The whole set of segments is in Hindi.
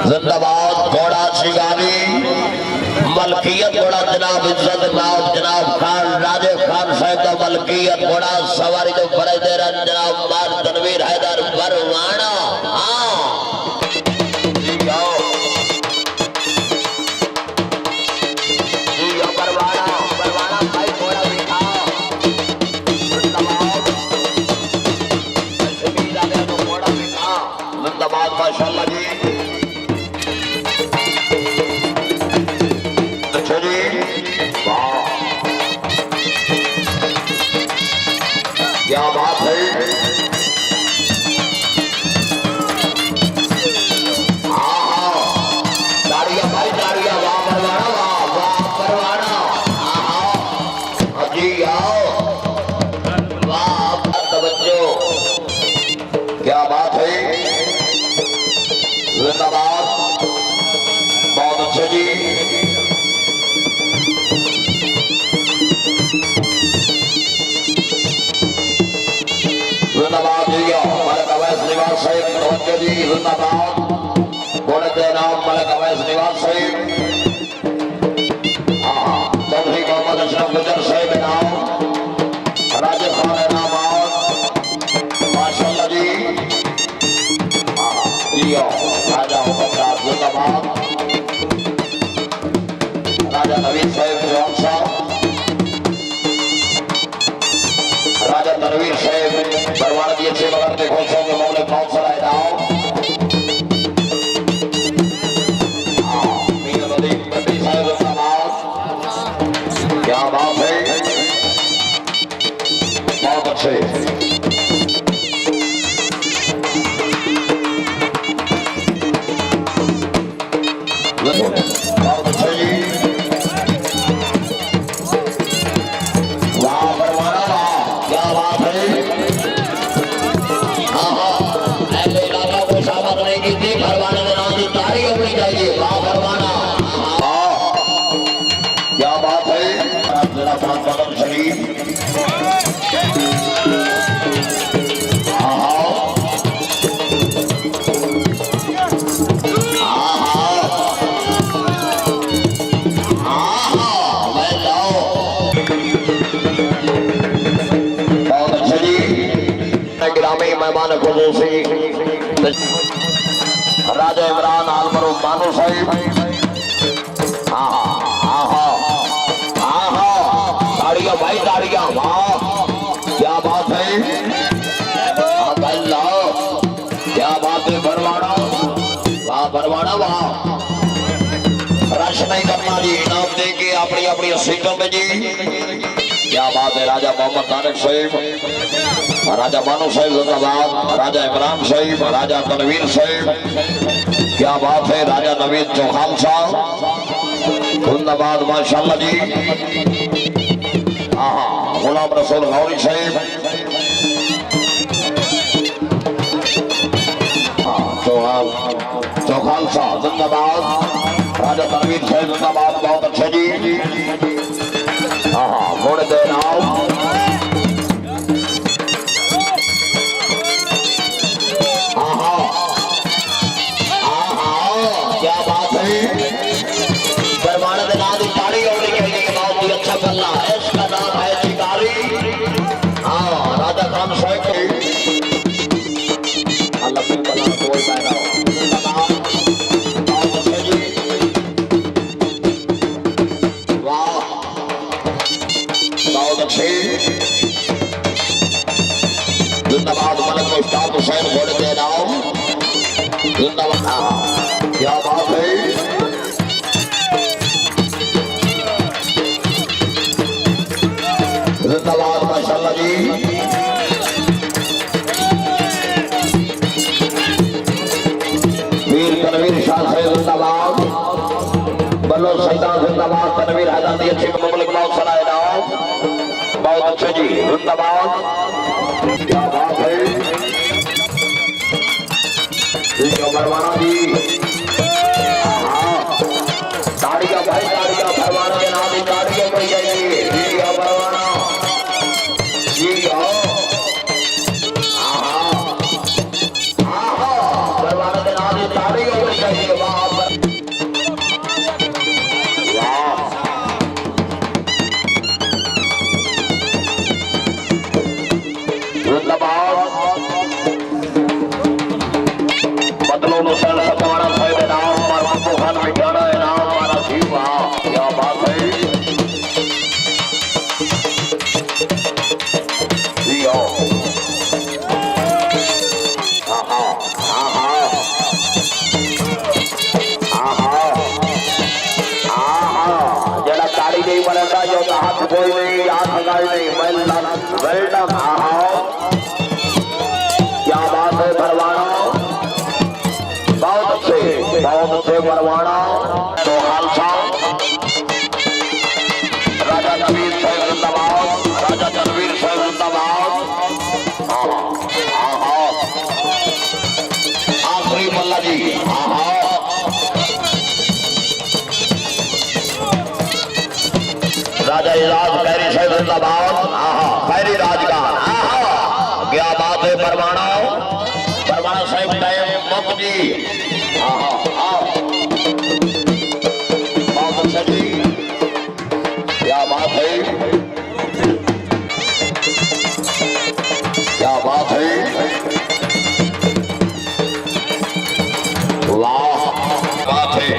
जिंदाबाद घोड़ा शिकारी मलकियत घोड़ा जनाब इज्जत नाम जनाब खान राजे खान साहब का मलकियत घोड़ा सवारी तो बड़े दे रहा जनाब मार तनवीर हैदर बरवाना। हाँ जी आओ जी बरवाना बरवाना भाई घोड़ा बिठाओ जिंदाबाद शबीर आ गया तो घोड़ा बिठाओ जिंदाबाद माशाल्लाह जी। क्या बात है ताड़िया भाई ताड़िया वाह परवाना वाह परवाना जी आओ वाह तवज्जो क्या बात है जिंदाबाद बहुत अच्छे जी। जिंदाबाद जी मलक अवैस निवास साहिब तवज्जो जी जिंदाबाद बोले के नाम मलक अवैस निवास साहिब चौधरी मोहम्मद अशरफ गुजर साहिब नाम राजे खान नाम माशाल्लाह जी राजा हुक्मरान जिंदाबाद राजा नवीन साहिब जवान साहब राजा तनवीर साहब परवाना दिए छे मगर देखो सौ के मामले कौन सा है आओ मीर नदी बड़ी साहब जिंदाबाद क्या बात है बहुत अच्छे बहुत अच्छे जी वाह परवाना वाह क्या बात है। ऐसे इलाका को शाबाश नहीं की थी परवाने के नाम की तारीख होनी चाहिए वाह परवाना क्या बात है। जिला बदल शरीफ मेहमान खुसूसी राजा इमरान आलमरू मानू साहिब ताड़िया भाई ताड़िया वाह क्या बात है क्या बात है बरवाड़ा वाह बरवाड़ा वाह रश नहीं करना जी इनाम दे के अपनी अपनी सीटों में जी क्या बात है। राजा मोहम्मद तारिक साहिब राजा मानू साहिब जिंदाबाद राजा इमरान साहिब राजा तनवीर साहिब क्या बात है। राजा नवीन चौहान साहब जिंदाबाद माशाल्लाह जी। गुलाम रसूल गौरी साहिब चौहान साहब जिंदाबाद राजा तनवीर साहिब जिंदाबाद बहुत अच्छे जी। घोड़े दे नाम क्या बात है परवाना के नाम की ताड़ी होनी चाहिए बहुत ही अच्छा पल्ला है इसका नाम है शिकारी। राजा खान साहब कोई पैदा बहुत अच्छे जी वाह बहुत अच्छे जिंदाबाद मलक मुश्ताक हुसैन घोड़े दे नाम जिंदाबाद क्या बात है। जिंदाबाद माशाल्लाह जी वीर तनवीर शाह साहब जिंदाबाद बल्लो सैदान जिंदाबाद तनवीर हैदर दी अच्छी मुबारक बहुत सलाह नाम बहुत अच्छे जी जिंदाबाद क्या बात है। परवाना जी ताड़िया भाई ताड़िया परवाना के नाम की ताड़िया पड़ी जाएगी परवाना जी आओ परवाना के नाम की ताड़िया पड़ी जाएगी। कोई नहीं, आठ हजार नहीं, वेल्डम आओ, क्या बात है परवाना, बहुत अच्छे परवाना। तो खालसा राजा तनवीर साहब जिंदाबाद, राजा तनवीर साहब जिंदाबाद। आखिरी मल्ला जी, राजा इजाज खैरी साहब जिंदाबाद, खैरी राजगान, क्या बात है परवाना, परवाना साहब टाइम मुक जी, बहुत अच्छा जी, क्या बात है, क्या बात है, वाह बात है।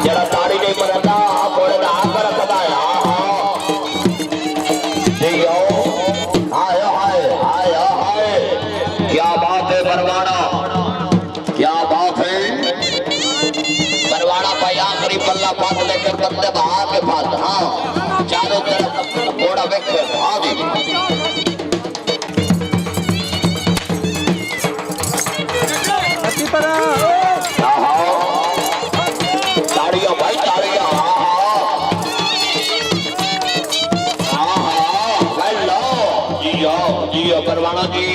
जरा ताड़ी नहीं पड़ता, कोड़े का हाथ पर रखता है, क्या बात है परवाना, क्या बात है परवाना भाई। आखिरी पल्ला पात लेकर बंदे बहा के पास, चारों तरफ घोड़ा वेखे, जी ताड़ियां भाई ताड़ियां, जी परवाना जी,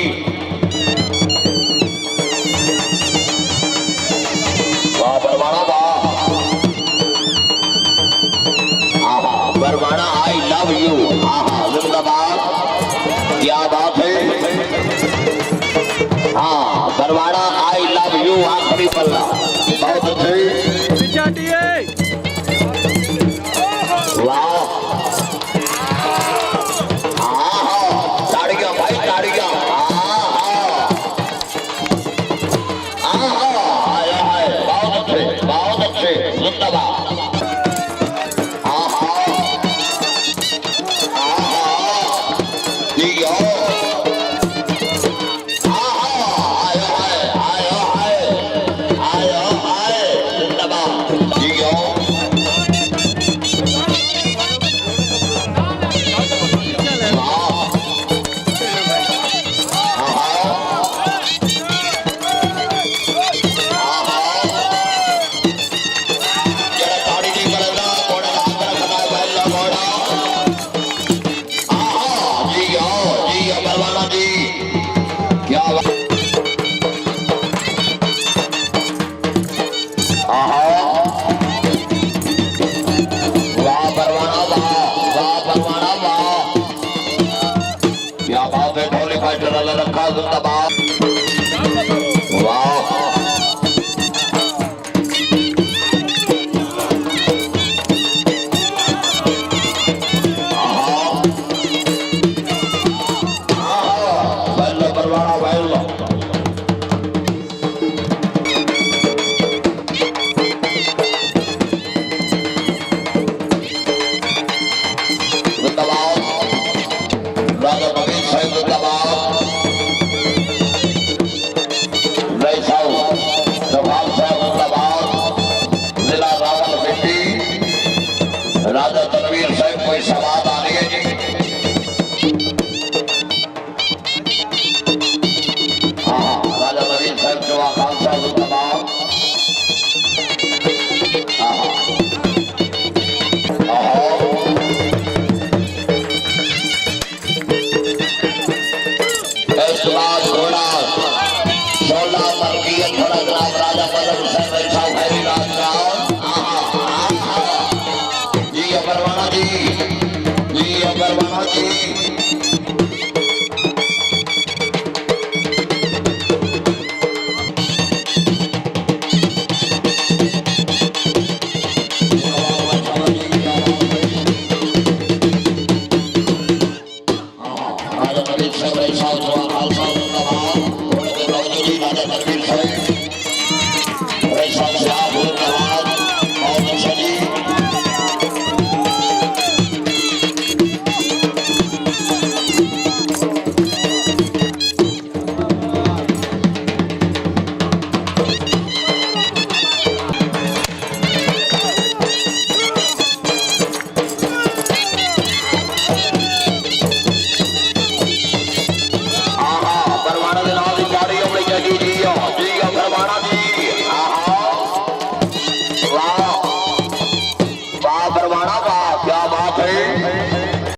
वाह परवाना वाह, परवाना आई लव यू, जिंदाबाद, क्या बात है, परवाना आई लव यू, आखिरी पल्ला, बहुत अच्छे, वाह, ताड़ियां भाई ताड़ियां, बहुत अच्छे जिंदाबाद, रखा जिंदाबाद, वाह परवाना बैल जिंदाबाद, राजा नवीन साहब जिंदाबाद, राजा तनवीर साहब कोई सवाल आ रही है जी, राजा नवीर साहब जवा खान साहब जिंदाबाद, घोड़ा 16 मलकियत थोड़ा ग्राम राजा पदम साहब बैठा खैरी राजगान, परवाना जी, परवाना जी,